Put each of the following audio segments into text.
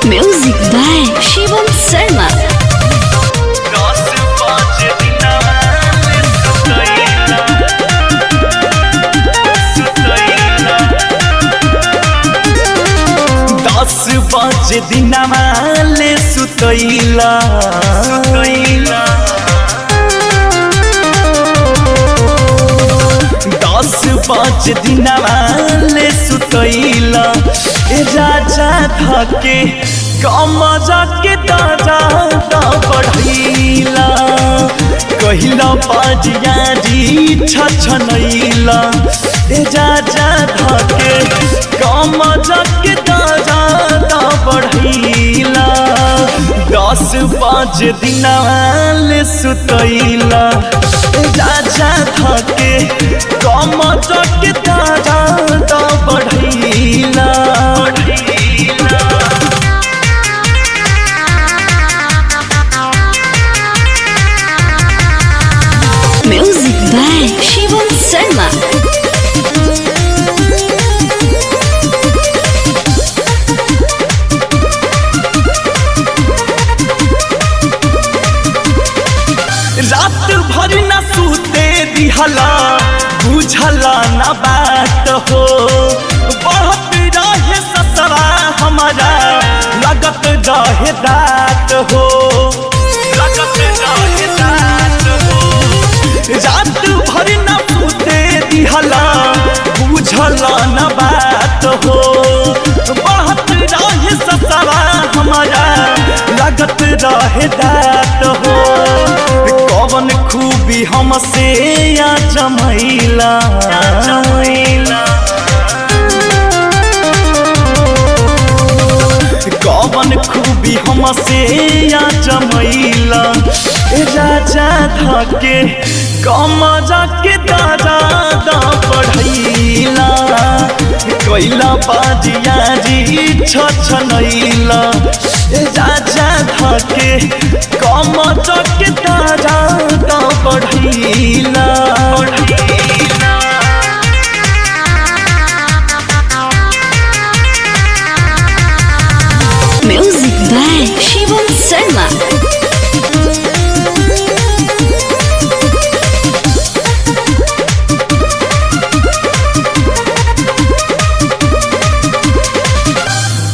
Music by Shivam Sharma. पाँच दिनमा ले सुतैला दस पाँच दिनमा ले सुतैला ए राजा धके कमजा के दादा दा बढ़ैला कहिला बाजिया जी छछनैला ए राजा धके कमजा के दादा दा बढ़ैला दस पाँच दिना ले सुतैला ए राजा धके कमजा के दादा दा बढ़ैला Music by Shivam Sharma. रात भर न सूते दिहला बुझला न बात हो बढ़त रहे ससरा हमारा लगत रहे दात हो लगत रहे दात हो रात भर न सूते दिहला बुझला न बात हो बढ़त रहे ससरा हमारा लगत रहे दात हो कौन खूबी हमसे या जमैला कौन खूबी हमसे या जमैला राजा धके कमजा के दादा दा बढ़ैला कैला बाजिया जी छछनैला राजा धके कमजा के दादा दा बढ़ैला Music by Shivam Sharma.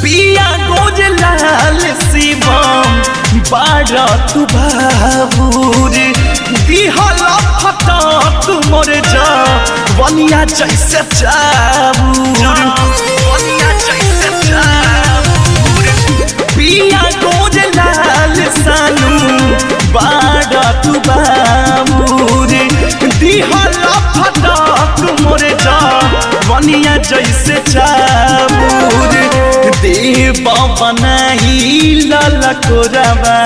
पिया गोजलाल शिवम बारा तू बाबूर दिहला फटा तू मोर जा वनिया जैसे चाबूर वनिया जैसे चाबूर पिया गोजलाल सानू बारा तू बाबूर दिहला फटा तू मोर जा वनिया जैसे चाबूर देवा बनाई लाला कोराबा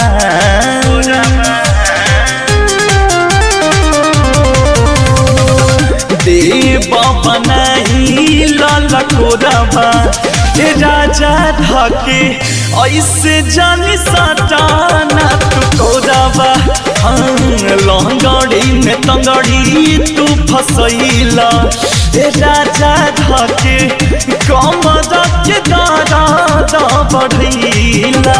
देवा बनाई लाला कोराबा राजा धके ऐसे जानी सटाना तू कोराबा लंगड़ी में तंगड़ी तू फसैला राजा धके कमजा के दादा दा बढ़ैला।